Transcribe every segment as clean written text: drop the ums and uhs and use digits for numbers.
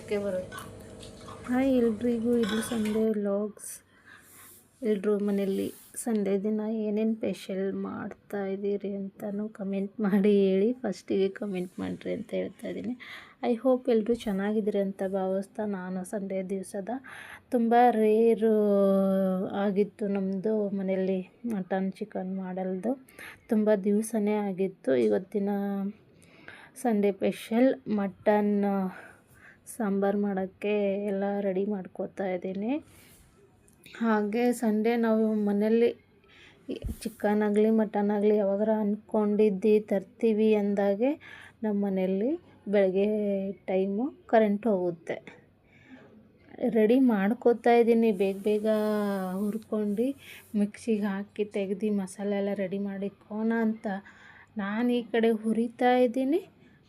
ಮೊಳಕೆ ಬರುತ್ತೆ. ಹಾಯ್ ಎಲ್ರಿಗೂ, ಇದು ಸಂಡೇ ವ್ಲಾಗ್ಸ್. ಎಲ್ಲರೂ ಮನೆಯಲ್ಲಿ ಸಂಡೇ ದಿನ ಏನೇನು ಸ್ಪೆಷಲ್ ಮಾಡ್ತಾಯಿದ್ದೀರಿ ಅಂತಲೂ ಕಮೆಂಟ್ ಮಾಡಿ ಹೇಳಿ. ಫಸ್ಟಿಗೆ ಕಮೆಂಟ್ ಮಾಡಿರಿ ಅಂತ ಹೇಳ್ತಾ ಇದ್ದೀನಿ. ಐ ಹೋಪ್ ಎಲ್ಲರೂ ಚೆನ್ನಾಗಿದ್ದೀರಿ ಅಂತ ಭಾವಿಸ್ತಾ, ನಾನು ಸಂಡೇ ದಿವಸದ ತುಂಬ ರೇರು ಆಗಿತ್ತು ನಮ್ಮದು ಮನೆಯಲ್ಲಿ ಮಟನ್ ಚಿಕನ್ ಮಾಡಲ್ದು. ತುಂಬ ದಿವಸನೇ ಆಗಿತ್ತು. ಇವತ್ತಿನ ಸಂಡೇ ಸ್ಪೆಷಲ್ ಮಟನ್ ಸಾಂಬಾರು ಮಾಡೋಕ್ಕೆ ಎಲ್ಲ ರೆಡಿ ಮಾಡ್ಕೋತಾ ಇದ್ದೀನಿ. ಹಾಗೆ ಸಂಡೇ ನಾವು ಮನೆಯಲ್ಲಿ ಚಿಕನ್ ಆಗಲಿ ಮಟನ್ ಆಗಲಿ ಯಾವಾಗಾರ ಅಂದ್ಕೊಂಡಿದ್ದು ತರ್ತೀವಿ ಅಂದಾಗೆ ನಮ್ಮ ಮನೆಯಲ್ಲಿ ಬೆಳಗ್ಗೆ ಟೈಮು ಕರೆಂಟ್ ಹೋಗುತ್ತೆ. ರೆಡಿ ಮಾಡ್ಕೋತಾ ಇದ್ದೀನಿ, ಬೇಗ ಬೇಗ ಹುರ್ಕೊಂಡು ಮಿಕ್ಸಿಗೆ ಹಾಕಿ ತೆಗೆದು ಮಸಾಲೆ ಎಲ್ಲ ರೆಡಿ ಮಾಡಿಕ್ಕೋಣ ಅಂತ ನಾನು ಈ ಕಡೆ ಹುರಿತಾ ಇದ್ದೀನಿ.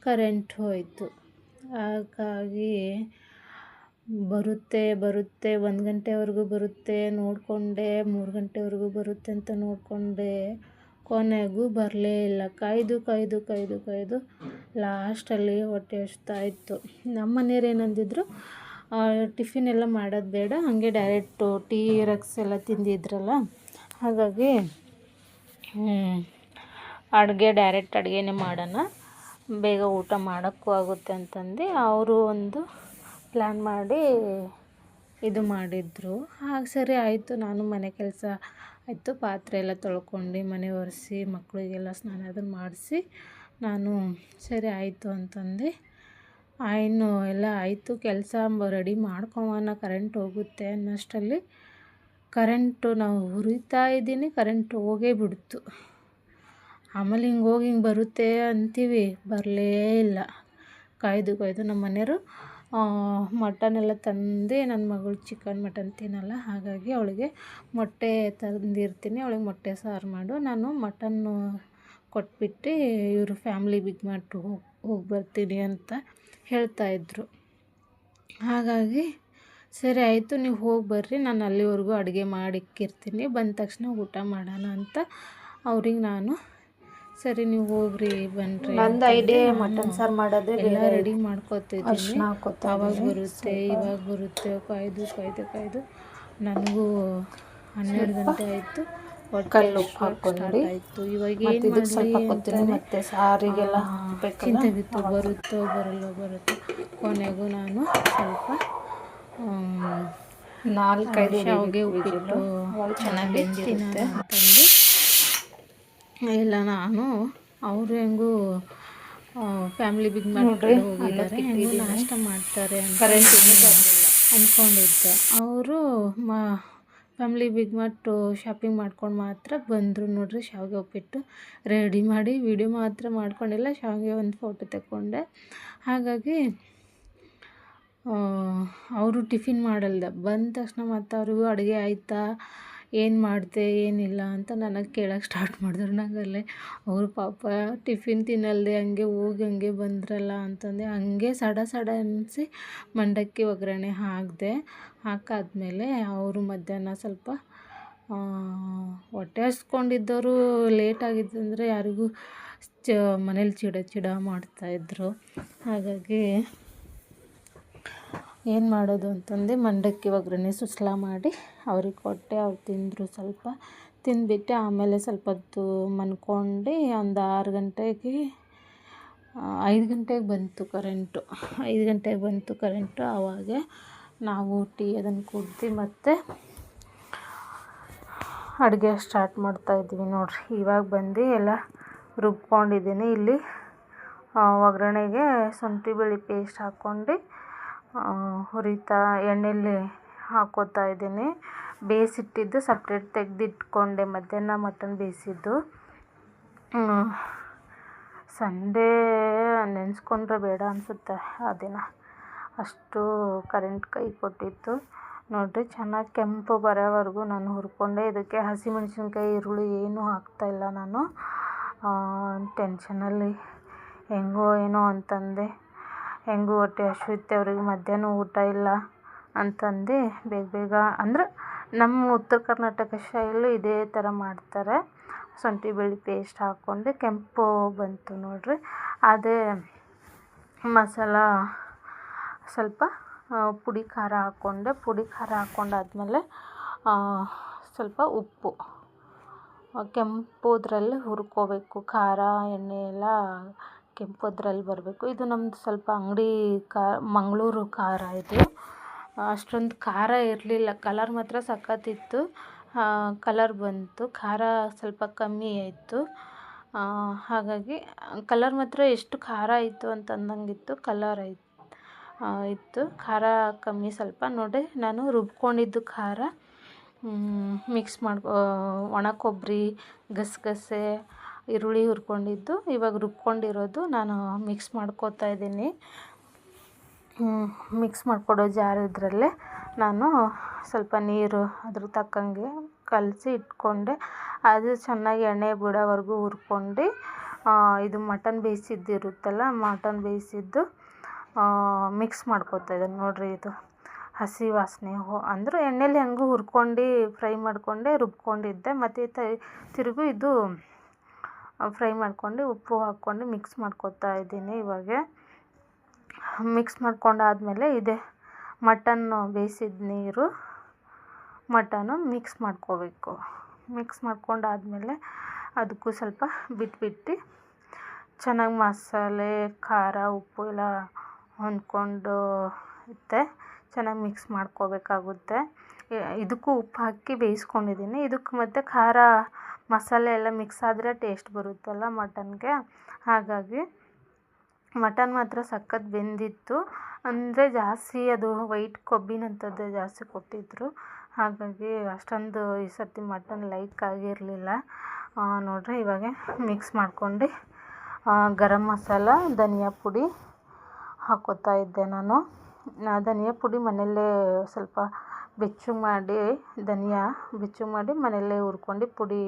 ಕರೆಂಟ್ ಹೋಯಿತು. ಹಾಗಾಗಿ ಬರುತ್ತೆ 1 ಗಂಟೆವರೆಗೂ ಬರುತ್ತೆ ನೋಡಿಕೊಂಡೆ, 3 ಗಂಟೆವರೆಗೂ ಬರುತ್ತೆ ಅಂತ ನೋಡಿಕೊಂಡೆ. ಕೊನೆಗೂ ಬರಲೇ ಇಲ್ಲ. ಕಾಯ್ದು ಲಾಸ್ಟಲ್ಲಿ ಹೊಟ್ಟೆ ಹಸ್ತಾಯಿತ್ತು. ನಮ್ಮ ಮನೆಯವ್ರು ಏನಂದಿದ್ರು, ಟಿಫಿನ್ ಎಲ್ಲ ಮಾಡೋದು ಬೇಡ, ಹಾಗೆ ಡೈರೆಕ್ಟು ಟೀ ರಕ್ಸ್ ಎಲ್ಲ ತಿಂದಿದ್ರಲ್ಲ, ಹಾಗಾಗಿ ಡೈರೆಕ್ಟ್ ಅಡುಗೆನೇ ಮಾಡೋಣ, ಬೇಗ ಊಟ ಮಾಡೋಕ್ಕೂ ಆಗುತ್ತೆ ಅಂತಂದು ಅವರು ಒಂದು ಪ್ಲ್ಯಾನ್ ಮಾಡಿ ಇದು ಮಾಡಿದರು. ಹಾಗೆ ಸರಿ ಆಯಿತು. ನಾನು ಮನೆ ಕೆಲಸ ಆಯಿತು, ಪಾತ್ರೆ ಎಲ್ಲ ತೊಳ್ಕೊಂಡು ಮನೆ ಒರೆಸಿ ಮಕ್ಕಳಿಗೆಲ್ಲ ಸ್ನಾನ ಅದನ್ನು ಮಾಡಿಸಿ ನಾನು ಸರಿ ಆಯಿತು ಅಂತಂದು ಇನ್ನು ಎಲ್ಲ ಆಯಿತು. ಕೆಲಸ ರೆಡಿ ಮಾಡ್ಕೊಳೋಣ, ಕರೆಂಟ್ ಹೋಗುತ್ತೆ ಅನ್ನೋಷ್ಟರಲ್ಲಿ ಕರೆಂಟು ನಾವು ಹುರಿತಾ ಇದ್ದೀನಿ, ಕರೆಂಟ್ ಹೋಗೇ ಬಿಡ್ತು. ಆಮೇಲೆ ಹಿಂಗೆ ಬರುತ್ತೆ ಅಂತೀವಿ, ಬರಲೇ ಇಲ್ಲ. ಕಾಯ್ದು ನಮ್ಮ ಮನೆಯವರು ಮಟನ್ ಎಲ್ಲ ತಂದು, ನನ್ನ ಮಗಳು ಚಿಕನ್ ಮಟನ್ ತಿನ್ನಲ್ಲ, ಹಾಗಾಗಿ ಅವಳಿಗೆ ಮೊಟ್ಟೆ ತಂದಿರ್ತೀನಿ, ಅವಳಿಗೆ ಮೊಟ್ಟೆ ಸಾರು ಮಾಡು, ನಾನು ಮಟನ್ನು ಕೊಟ್ಬಿಟ್ಟು ಇವರು ಫ್ಯಾಮ್ಲಿ ಬಿಗ್ ಮಾರ್ಟ್ ಹೋಗಿ ಬರ್ತೀನಿ ಅಂತ ಹೇಳ್ತಾಯಿದ್ರು. ಹಾಗಾಗಿ ಸರಿ ಆಯಿತು, ನೀವು ಹೋಗಿ ಬರ್ರಿ, ನಾನು ಅಲ್ಲಿವರೆಗೂ ಅಡುಗೆ ಮಾಡಿಕ್ಕಿರ್ತೀನಿ, ಬಂದ ತಕ್ಷಣ ಊಟ ಮಾಡೋಣ ಅಂತ ಅವ್ರಿಗೆ ನಾನು ಸರಿ ನೀವು ಹೋಗ್ರಿ ಬನ್ನಿರಿ. ನಂದು ಐಡಿಯಾ ಮಟನ್ ಸಾರು ಮಾಡೋದೇ ಎಲ್ಲ ರೆಡಿ ಮಾಡ್ಕೊತಿದ್ದೀನಿ. ಆವಾಗ ಬರುತ್ತೆ ಇವಾಗ ಬರುತ್ತೆ, ಕಾಯ್ದು ನನಗೂ 12 ಗಂಟೆ ಆಯಿತು. ಕಲ್ಲು ಹಾಕೊಂಡು ಆಯಿತು. ಇವಾಗ ಏನು ಮಾಡಲಿ ಮತ್ತೆ ಸಾರಿಗೆಲ್ಲ ಚಿಂತೆಗಿತ್ತು, ಬರುತ್ತೋ ಬರುತ್ತೋ. ಕೊನೆಗೂ ನಾನು ಸ್ವಲ್ಪ 4-5 ಶಾವಿಗೆ ಉಪ್ಪಿಟ್ಟು ಚೆನ್ನಾಗಿ ಬೆಂದಿರುತ್ತೆ ಅಂತಂದು ಎಲ್ಲ ನಾನು ಅವರು ಹೆಂಗೂ ಫ್ಯಾಮ್ಲಿ ಬಿಗ್ ಮಾರ್ಟ್ ಹೋಗಿದ್ದಾರೆ, ಹೆಂಗೂ ನಾಷ್ಟ ಮಾಡ್ತಾರೆ ಅಂತ ಅಂದ್ಕೊಂಡಿದ್ದೆ. ಅವರು ಫ್ಯಾಮ್ಲಿ ಬಿಗ್ ಮಾರ್ಟ್ ಶಾಪಿಂಗ್ ಮಾಡ್ಕೊಂಡು ಮಾತ್ರ ಬಂದರು. ನೋಡ್ರಿ, ಶಾವಿಗೆ ಉಪ್ಪಿಟ್ಟು ರೆಡಿ ಮಾಡಿ ವಿಡಿಯೋ ಮಾತ್ರ ಮಾಡ್ಕೊಂಡಿಲ್ಲ, ಶಾವಿಗೆ ಒಂದು ಫೋಟೋ ತಗೊಂಡೆ. ಹಾಗಾಗಿ ಅವರು ಟಿಫಿನ್ ಮಾಡಲ್ದ ಬಂದ ತಕ್ಷಣ ಮತ್ತು ಅವ್ರಿಗೂ ಅಡುಗೆ ಆಯಿತಾ, ಏನು ಮಾಡಿದೆ ಏನಿಲ್ಲ ಅಂತ ನನಗೆ ಕೇಳೋಕ್ಕೆ ಸ್ಟಾರ್ಟ್ ಮಾಡಿದ್ರು. ನಂಗಲ್ಲೇ ಅವರು ಪಾಪ ಟಿಫಿನ್ ತಿನ್ನಲ್ದೆ ಹಂಗೆ ಬಂದ್ರಲ್ಲ ಅಂತಂದೆ, ಹಂಗೆ ಸಡ ಅನಿಸಿ ಮಂಡಕ್ಕಿ ಒಗ್ಗರಣೆ ಹಾಕಾದ್ಮೇಲೆ ಅವರು ಮಧ್ಯಾಹ್ನ ಸ್ವಲ್ಪ ಹೊಟ್ಟೆ ಹಸ್ಕೊಂಡಿದ್ದವರು ಲೇಟ್ ಆಗಿದ್ದಂದರೆ ಯಾರಿಗೂ ಮನೇಲಿ ಚಿಡ ಮಾಡ್ತಾಯಿದ್ರು. ಹಾಗಾಗಿ ಏನು ಮಾಡೋದು ಅಂತಂದು ಮಂಡಕ್ಕಿ ಒಗ್ಗರಣೆ ಸುಸ್ಲಾ ಮಾಡಿ ಅವ್ರಿಗೆ ಕೊಟ್ಟೆ. ಅವ್ರು ತಿಂದರು, ಸ್ವಲ್ಪ ತಿಂದುಬಿಟ್ಟು ಆಮೇಲೆ ಸ್ವಲ್ಪ ಹೊತ್ತು ಮನ್ಕೊಂಡು ಒಂದು 6 ಗಂಟೆಗೆ 5 ಗಂಟೆಗೆ ಬಂತು ಕರೆಂಟು. 5 ಗಂಟೆಗೆ ಬಂತು ಕರೆಂಟು. ಆವಾಗ ನಾವು ಟೀ ಅದನ್ನು ಕುಡ್ದು ಮತ್ತೆ ಅಡುಗೆ ಸ್ಟಾರ್ಟ್ ಮಾಡ್ತಾಯಿದ್ವಿ. ನೋಡಿರಿ, ಇವಾಗ ಬಂದು ಎಲ್ಲ ರುಬ್ಕೊಂಡಿದ್ದೀನಿ. ಇಲ್ಲಿ ಒಗ್ಗರಣೆಗೆ ಶುಂಠಿ ಬೆಳ್ಳುಳ್ಳಿ ಪೇಸ್ಟ್ ಹಾಕ್ಕೊಂಡು ಎಣ್ಣೆಯಲ್ಲಿ ಹಾಕ್ಕೋತಾ ಇದ್ದೀನಿ. ಬೇಯಿಸಿಟ್ಟಿದ್ದು ಸಪ್ರೇಟ್ ತೆಗೆದಿಟ್ಕೊಂಡೆ, ಮಧ್ಯಾಹ್ನ ಮಟನ್ ಬೇಯಿಸಿದ್ದು. ಸಂಡೇ ನೆನೆಸ್ಕೊಂಡ್ರೆ ಬೇಡ ಅನಿಸುತ್ತೆ ಆ ದಿನ, ಅಷ್ಟು ಕರೆಂಟ್ ಕೈ ಕೊಟ್ಟಿತ್ತು. ನೋಡಿರಿ, ಚೆನ್ನಾಗಿ ಕೆಂಪು ಬರೋವರೆಗೂ ನಾನು ಹುರ್ಕೊಂಡೆ. ಇದಕ್ಕೆ ಹಸಿಮೆಣ್ಸಿನ್ಕಾಯಿ ಈರುಳ್ಳಿ ಏನೂ ಹಾಕ್ತಾಯಿಲ್ಲ ನಾನು, ಟೆನ್ಷನಲ್ಲಿ ಹೆಂಗೋ ಏನೋ ಅಂತಂದೆ. ಹೆಂಗೂ ಹೊಟ್ಟೆ ಹಸಿವಿತ್ತು, ಅವ್ರಿಗೆ ಮಧ್ಯಾಹ್ನ ಊಟ ಇಲ್ಲ ಅಂತಂದು ಬೇಗ ಅಂದ್ರೆ ನಮ್ಮ ಉತ್ತರ ಕರ್ನಾಟಕ ಶೈಲಿ ಇದೇ ಥರ ಮಾಡ್ತಾರೆ. ಶುಂಠಿ ಬೆಳ್ಳುಳ್ಳಿ ಪೇಸ್ಟ್ ಹಾಕ್ಕೊಂಡು ಕೆಂಪು ಬಂತು ನೋಡಿರಿ, ಅದೇ ಮಸಾಲ ಸ್ವಲ್ಪ ಪುಡಿ ಖಾರ ಹಾಕ್ಕೊಂಡೆ. ಪುಡಿ ಖಾರ ಹಾಕ್ಕೊಂಡಾದ್ಮೇಲೆ ಸ್ವಲ್ಪ ಉಪ್ಪು, ಕೆಂಪುದ್ರಲ್ಲಿ ಹುರ್ಕೋಬೇಕು. ಖಾರ ಎಣ್ಣೆ ಎಲ್ಲ ಕೆಂಪುದ್ರಲ್ಲಿ ಬರಬೇಕು. ಇದು ನಮ್ಮದು ಸ್ವಲ್ಪ ಅಂಗಡಿ ಮಂಗಳೂರು ಖಾರ ಇದು. ಅಷ್ಟೊಂದು ಖಾರ ಇರಲಿಲ್ಲ, ಕಲರ್ ಮಾತ್ರ ಸಖತ್ತಿತ್ತು. ಕಲರ್ ಬಂತು, ಖಾರ ಸ್ವಲ್ಪ ಕಮ್ಮಿ ಆಯಿತು. ಹಾಗಾಗಿ ಕಲರ್ ಮಾತ್ರ ಎಷ್ಟು ಖಾರ ಇತ್ತು ಅಂತ ಅಂದಂಗಿತ್ತು. ಕಲರ್ ಇತ್ತು, ಖಾರ ಕಮ್ಮಿ ಸ್ವಲ್ಪ. ನೋಡಿ, ನಾನು ರುಬ್ಕೊಂಡಿದ್ದು ಖಾರ ಮಿಕ್ಸ್ ಒಣ ಕೊಬ್ಬರಿ, ಗಸಗಸೆ, ಈರುಳ್ಳಿ ಹುರ್ಕೊಂಡಿದ್ದು ಇವಾಗ ರುಬ್ಕೊಂಡಿರೋದು ನಾನು ಮಿಕ್ಸ್ ಮಾಡ್ಕೋತಾ ಇದ್ದೀನಿ. ಮಿಕ್ಸ್ ಮಾಡಿಕೊಡೋ ಜಾರದ್ರಲ್ಲೇ ನಾನು ಸ್ವಲ್ಪ ನೀರು ಅದ್ರ ತಕ್ಕಂಗೆ ಕಲಸಿ ಇಟ್ಕೊಂಡೆ. ಅದು ಚೆನ್ನಾಗಿ ಎಣ್ಣೆ ಬಿಡೋವರೆಗೂ ಹುರ್ಕೊಂಡು, ಇದು ಮಟನ್ ಬೇಯಿಸಿದ್ದು ಇರುತ್ತಲ್ಲ, ಮಟನ್ ಬೇಯಿಸಿದ್ದು ಮಿಕ್ಸ್ ಮಾಡ್ಕೊತಾ ಇದ್ದೀನಿ. ನೋಡಿರಿ, ಇದು ಹಸಿ ವಾಸನೆ ಅಂದ್ರೆ ಎಣ್ಣೆಲಿ ಹೆಂಗೂ ಹುರ್ಕೊಂಡು ಫ್ರೈ ಮಾಡಿಕೊಂಡೆ ರುಬ್ಕೊಂಡಿದ್ದೆ. ಮತ್ತು ತಿರುಗು ಇದು ಫ್ರೈ ಮಾಡ್ಕೊಂಡು ಉಪ್ಪು ಹಾಕ್ಕೊಂಡು ಮಿಕ್ಸ್ ಮಾಡ್ಕೊತಾ ಇದ್ದೀನಿ. ಇವಾಗ ಮಿಕ್ಸ್ ಮಾಡ್ಕೊಂಡಾದ್ಮೇಲೆ ಇದೆ ಮಟನ್ನು ಬೇಯಿಸಿದ ನೀರು, ಮಟನು ಮಿಕ್ಸ್ ಮಾಡ್ಕೋಬೇಕು. ಮಿಕ್ಸ್ ಮಾಡ್ಕೊಂಡಾದ್ಮೇಲೆ ಅದಕ್ಕೂ ಸ್ವಲ್ಪ ಬಿಟ್ಬಿಟ್ಟು ಚೆನ್ನಾಗಿ ಮಸಾಲೆ, ಖಾರ, ಉಪ್ಪು ಎಲ್ಲ ಹೊಂದ್ಕೊಂಡು ಇರುತ್ತೆ. ಚೆನ್ನಾಗಿ ಮಿಕ್ಸ್ ಮಾಡ್ಕೋಬೇಕಾಗುತ್ತೆ. ಇದಕ್ಕೂ ಉಪ್ಪು ಹಾಕಿ ಬೇಯಿಸ್ಕೊಂಡಿದ್ದೀನಿ. ಇದಕ್ಕೆ ಮತ್ತು ಖಾರ ಮಸಾಲೆ ಎಲ್ಲ ಮಿಕ್ಸ್ ಆದರೆ ಟೇಸ್ಟ್ ಬರುತ್ತಲ್ಲ ಮಟನ್ಗೆ. ಹಾಗಾಗಿ ಮಟನ್ ಮಾತ್ರ ಸಖತ್ ಬೆಂದಿತ್ತು. ಅಂದರೆ ಜಾಸ್ತಿ ಅದು ವೈಟ್ ಕೊಬ್ಬಿನಂಥದ್ದು ಜಾಸ್ತಿ ಕೊಟ್ಟಿದ್ದರು. ಹಾಗಾಗಿ ಅಷ್ಟೊಂದು ಈ ಸರ್ತಿ ಮಟನ್ ಲೈಕ್ ಆಗಿರಲಿಲ್ಲ. ನೋಡಿರಿ, ಇವಾಗ ಮಿಕ್ಸ್ ಮಾಡ್ಕೊಂಡು ಗರಂ ಮಸಾಲ, ಧನಿಯಾ ಪುಡಿ ಹಾಕ್ಕೋತಾ ಇದ್ದೆ ನಾನು. ಧನಿಯಾ ಪುಡಿ ಮನೆಯಲ್ಲೇ ಸ್ವಲ್ಪ ಬೆಚ್ಚಗೆ ಮಾಡಿ ಮನೆಯಲ್ಲೇ ಹುರ್ಕೊಂಡು ಪುಡಿ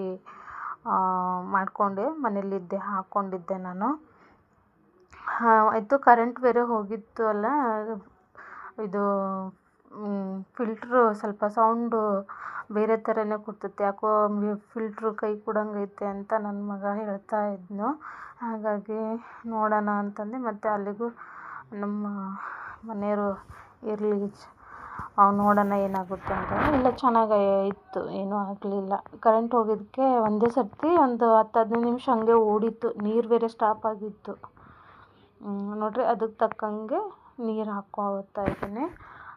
ಮಾಡಿಕೊಂಡೆ. ಮನೆಯಲ್ಲಿದ್ದೆ ಹಾಕ್ಕೊಂಡಿದ್ದೆ ನಾನು. ಇದು ಕರೆಂಟ್ ಬೇರೆ ಹೋಗಿತ್ತು ಅಲ್ಲ, ಇದು ಫಿಲ್ಟ್ರು ಸ್ವಲ್ಪ ಸೌಂಡು ಬೇರೆ ಥರನೇ ಕೊಡ್ತೈತೆ. ಯಾಕೋ ಫಿಲ್ಟ್ರು ಕೈ ಕೊಡಂಗೈತೆ ಅಂತ ನನ್ನ ಮಗ ಹೇಳ್ತಾ ಇದ್ನು. ಹಾಗಾಗಿ ನೋಡೋಣ ಅಂತಂದು ಮತ್ತು ಅಲ್ಲಿಗೂ ನಮ್ಮ ಮನೆಯವರು ಇರಲಿ ನೋಡೋಣ ಏನಾಗುತ್ತೆ ಅಂತ. ಇಲ್ಲ, ಚೆನ್ನಾಗಿ ಇತ್ತು, ಏನೂ ಆಗಲಿಲ್ಲ. ಕರೆಂಟ್ ಹೋಗಿದ್ದಕ್ಕೆ ಒಂದೇ ಸರ್ತಿ ಒಂದು 10-15 ನಿಮಿಷ ಹಂಗೆ ಓಡಿತ್ತು. ನೀರು ಬೇರೆ ಸ್ಟಾಪ್ ಆಗಿತ್ತು. ನೋಡಿರಿ, ಅದಕ್ಕೆ ತಕ್ಕಂಗೆ ನೀರು ಹಾಕ್ಕೋತಾ ಇದ್ದೀನಿ.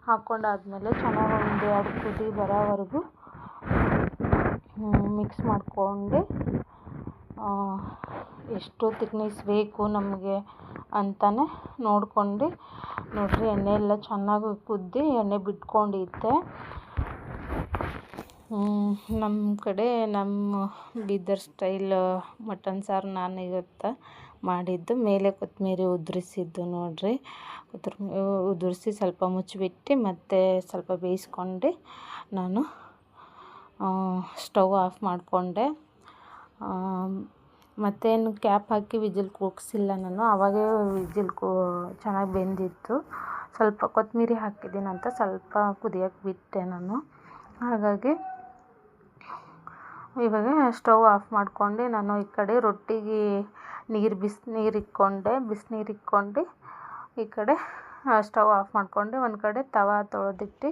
ಹಾಕ್ಕೊಂಡಾದ್ಮೇಲೆ ಚೆನ್ನಾಗಿ ಒಂದು 2 ಕುದಿ ಬರೋವರೆಗೂ ಮಿಕ್ಸ್ ಮಾಡ್ಕೊಂಡು, ಎಷ್ಟು ತಿಕ್ನೆಸ್ ಬೇಕು ನಮಗೆ ಅಂತಲೇ ನೋಡ್ಕೊಂಡು. ನೋಡಿರಿ, ಎಣ್ಣೆ ಎಲ್ಲ ಚೆನ್ನಾಗಿ ಕುದ್ದು ಎಣ್ಣೆ ಬಿಟ್ಕೊಂಡಿದ್ದೆ. ನಮ್ಮ ಕಡೆ ನಮ್ಮ ಬೀದರ್ ಸ್ಟೈಲ್ ಮಟನ್ ಸಾರು ನಾನು ಇವತ್ತು ಮಾಡಿದ್ದು. ಮೇಲೆ ಕೊತ್ತಂಬರಿ ಉದುರಿಸಿದ್ದು ನೋಡಿರಿ. ಉದುರಿಸಿ ಸ್ವಲ್ಪ ಮುಚ್ಚಿಬಿಟ್ಟು ಮತ್ತೆ ಸ್ವಲ್ಪ ಬೇಯಿಸ್ಕೊಂಡು ನಾನು ಸ್ಟವ್ ಆಫ್ ಮಾಡಿಕೊಂಡೆ. ಮತ್ತೇನು ಕ್ಯಾಪ್ ಹಾಕಿ ವಿಜಿಲ್ ಕೂಗಿಸಿಲ್ಲ ನಾನು. ಆವಾಗೇ ವಿಜಿಲ್ ಚೆನ್ನಾಗಿ ಬೆಂದಿತ್ತು. ಸ್ವಲ್ಪ ಕೊತ್ತಂಬರಿ ಹಾಕಿದ್ದೀನಂತ ಸ್ವಲ್ಪ ಕುದಿಯೋಕ್ಕೆ ಬಿಟ್ಟೆ ನಾನು. ಹಾಗಾಗಿ ಇವಾಗ ಸ್ಟವ್ ಆಫ್ ಮಾಡ್ಕೊಂಡು ನಾನು ಈ ಕಡೆ ರೊಟ್ಟಿಗೆ ಬಿಸಿನೀರು ಇಕ್ಕೊಂಡು ಈ ಕಡೆ ಸ್ಟವ್ ಆಫ್ ಮಾಡಿಕೊಂಡೆ. ಒಂದು ಕಡೆ ತವಾ ತೊಳೆದಿಟ್ಟು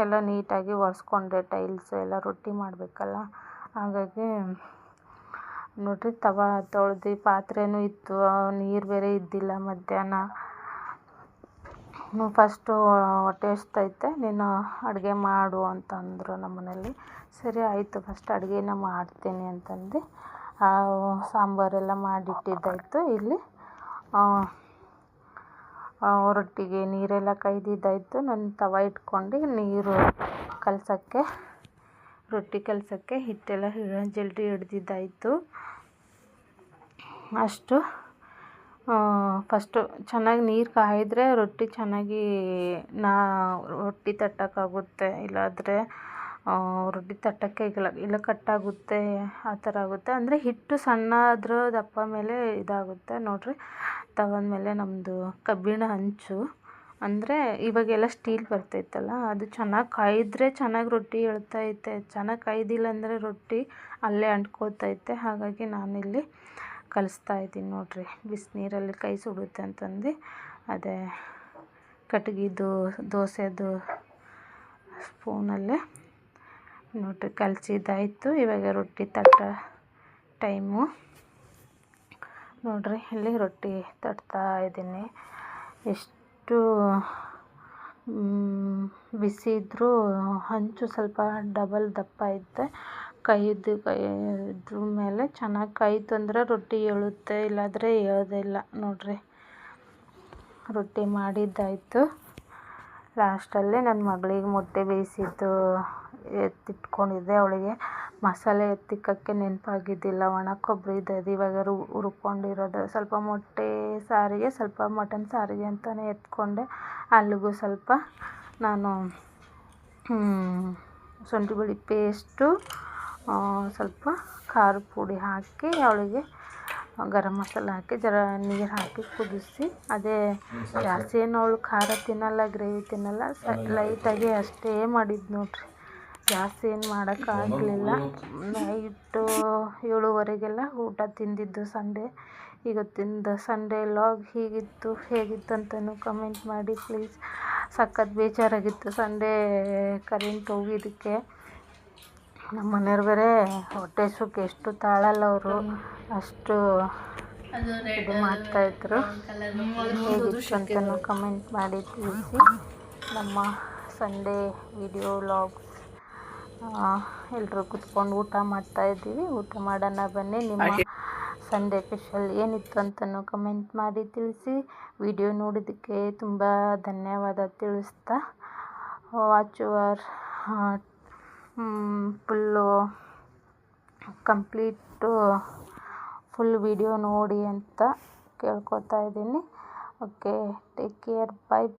ಎಲ್ಲ ನೀಟಾಗಿ ಒರೆಸ್ಕೊಂಡೆ. ಟೈಲ್ಸ್ ಎಲ್ಲ ರೊಟ್ಟಿ ಮಾಡಬೇಕಲ್ಲ, ಹಾಗಾಗಿ ನೋಡಿರಿ, ತವಾ ತೊಳೆದು ಪಾತ್ರೆನೂ ಇತ್ತು, ನೀರು ಬೇರೆ ಇದ್ದಿಲ್ಲ ಮಧ್ಯಾಹ್ನ. ಫಸ್ಟು ಹೊಟ್ಟೆ ಹಸ್ದೈತೆ, ನೀನು ಅಡುಗೆ ಮಾಡು ಅಂತಂದರು ನಮ್ಮ ಮನೇಲಿ. ಸರಿ ಆಯಿತು, ಫಸ್ಟ್ ಅಡುಗೆನ ಮಾಡ್ತೀನಿ ಅಂತಂದು ಸಾಂಬಾರೆಲ್ಲ ಮಾಡಿಟ್ಟಿದ್ದಾಯಿತು. ಇಲ್ಲಿ ರೊಟ್ಟಿಗೆ ನೀರೆಲ್ಲ ಕಾಯ್ದಿದ್ದಾಯಿತು. ನಾನು ತವಾ ಇಟ್ಕೊಂಡು ನೀರು ಕಲಸೋಕ್ಕೆ, ರೊಟ್ಟಿ ಕಲಸೋಕ್ಕೆ ಹಿಟ್ಟೆಲ್ಲ ಜಲ್ದಿ ಹಿಡ್ದಿದ್ದಾಯಿತು. ಅಷ್ಟು ಫಸ್ಟು ಚೆನ್ನಾಗಿ ನೀರು ಕಾಯಿದ್ರೆ ರೊಟ್ಟಿ ಚೆನ್ನಾಗಿ ರೊಟ್ಟಿ ತಟ್ಟೋಕ್ಕಾಗುತ್ತೆ. ಇಲ್ಲಾಂದರೆ ರೊಟ್ಟಿ ತಟ್ಟೋಕ್ಕೆ ಇಲ್ಲ ಕಟ್ಟಾಗುತ್ತೆ, ಆ ಥರ ಆಗುತ್ತೆ. ಅಂದರೆ ಹಿಟ್ಟು ಸಣ್ಣ ಆದರೂ ದಪ್ಪ ಮೇಲೆ ಇದಾಗುತ್ತೆ. ನೋಡಿರಿ, ತವದ ಮೇಲೆ ನಮ್ಮದು ಕಬ್ಬಿಣ ಹಂಚು, ಅಂದರೆ ಇವಾಗೆಲ್ಲ ಸ್ಟೀಲ್ ಬರ್ತೈತಲ್ಲ, ಅದು ಚೆನ್ನಾಗಿ ಕಾಯಿದ್ರೆ ಚೆನ್ನಾಗಿ ರೊಟ್ಟಿ ಎಳ್ತೈತೆ. ಚೆನ್ನಾಗಿ ಕಾಯ್ದಿಲ್ಲ ಅಂದರೆ ರೊಟ್ಟಿ ಅಲ್ಲೇ ಅಂಟ್ಕೋತೈತೆ. ಹಾಗಾಗಿ ನಾನಿಲ್ಲಿ ಕಲಿಸ್ತಾ ಇದ್ದೀನಿ ನೋಡಿರಿ. ಬಿಸಿನೀರಲ್ಲಿ ಕೈ ಸುಡುತ್ತೆ ಅಂತಂದು ಅದೇ ಕಟ್ಗಿದು ದೋಸೆದು ಸ್ಪೂನಲ್ಲೇ ನೋಡಿರಿ ಕಲಸಿದ್ದಾಯಿತು. ಇವಾಗ ರೊಟ್ಟಿ ತಟ್ಟ ಟೈಮು. ನೋಡಿರಿ ಇಲ್ಲಿ ರೊಟ್ಟಿ ತಟ್ತಾ ಇದ್ದೀನಿ. ಎಷ್ಟು ಬಿಸಿ ಇದ್ದರೂ ಹಂಚು ಸ್ವಲ್ಪ ಡಬಲ್ ದಪ್ಪ ಇದ್ದೆ ಕೈದ್ರ ಮೇಲೆ ಚೆನ್ನಾಗಿ ಕಾಯ್ತು ಅಂದರೆ ರೊಟ್ಟಿ ಏಳುತ್ತೆ, ಇಲ್ಲಾಂದರೆ ಏಳೋದಿಲ್ಲ. ನೋಡಿರಿ ರೊಟ್ಟಿ ಮಾಡಿದ್ದಾಯಿತು. ಲಾಸ್ಟಲ್ಲಿ ನನ್ನ ಮಗಳಿಗೆ ಮೊಟ್ಟೆ ಬೇಯಿಸಿದ್ದು ಎತ್ತಿಟ್ಕೊಂಡಿದ್ದೆ. ಅವಳಿಗೆ ಮಸಾಲೆ ಎತ್ತಿಕ್ಕಕ್ಕೆ ನೆನಪಾಗಿದ್ದಿಲ್ಲ. ಒಣ ಕೊಬ್ಬರಿ ಇದ್ದದ್ದು ಇವಾಗ ಹುರ್ಕೊಂಡಿರೋದು. ಸ್ವಲ್ಪ ಮೊಟ್ಟೆ ಸಾರಿಗೆ, ಸ್ವಲ್ಪ ಮಟನ್ ಸಾರಿಗೆ ಅಂತಲೇ ಎತ್ಕೊಂಡೆ. ಅಲ್ಲಿಗೂ ಸ್ವಲ್ಪ ನಾನು ಶುಂಠಿ ಬೆಳ್ಳುಳ್ಳಿ ಪೇಸ್ಟು, ಸ್ವಲ್ಪ ಖಾರದ ಪುಡಿ ಹಾಕಿ ಅವಳಿಗೆ ಗರಂ ಮಸಾಲ ಹಾಕಿ ಜರ ನೀರು ಹಾಕಿ ಕುದಿಸಿ, ಅದೇ ಜಾಸ್ತಿ ಏನು ಅವಳು ಖಾರ ತಿನ್ನಲ್ಲ, ಗ್ರೇವಿ ತಿನ್ನಲ್ಲ, ಲೈಟಾಗಿ ಅಷ್ಟೇ ಮಾಡಿದ್ದು ನೋಡಿರಿ. ಜಾಸ್ತಿ ಏನು ಮಾಡೋಕ್ಕಾಗಲಿಲ್ಲ. ನೈಟು 7:30ಗೆಲ್ಲ ಊಟ ತಿಂದಿದ್ದು ಸಂಡೇ. ಇವತ್ತಿಂದು ಸಂಡೇ ಲಾಗ್ ಹೀಗಿತ್ತು. ಹೇಗಿತ್ತು ಅಂತಲೂ ಕಮೆಂಟ್ ಮಾಡಿ ಪ್ಲೀಸ್. ಸಖತ್ ಬೇಜಾರಾಗಿತ್ತು ಸಂಡೇ ಕರೆಂಟ್ ಹೋಗಿದ್ದಕ್ಕೆ. ನಮ್ಮ ಮನೆಯವ್ರು ಬೇರೆ ಹೊಟ್ಟೆ ಸುಖ ಎಷ್ಟು ತಾಳಲ್ಲ, ಅವರು ಅಷ್ಟು ಇದು ಮಾಡ್ತಾಯಿದ್ರು. ಹೇಗಿತ್ತು ಅಂತಲೂ ಕಮೆಂಟ್ ಮಾಡಿ ತಿಳಿಸಿ. ನಮ್ಮ ಸಂಡೇ ವಿಡಿಯೋ ಲಾಗ್ಸ್ ಎಲ್ಲರೂ ಕುತ್ಕೊಂಡು ಊಟ ಮಾಡ್ತಾಯಿದ್ದೀವಿ. ಊಟ ಮಾಡೋಣ ಬನ್ನಿ. ನಿಮ್ಮ ಸಂಡೇ ಸ್ಪೆಷಲ್ ಏನಿತ್ತು ಅಂತಲೂ ಕಮೆಂಟ್ ಮಾಡಿ ತಿಳಿಸಿ. ವಿಡಿಯೋ ನೋಡಿದ್ದಕ್ಕೆ ತುಂಬ ಧನ್ಯವಾದ ತಿಳಿಸ್ತಾ, ವಾಚ್ ಯುವರ್ ಫುಲ್ ವಿಡಿಯೋ ನೋಡಿ ಅಂತ ಕೇಳ್ಕೊತಾ ಇದ್ದೀನಿ. Okay, take care, by.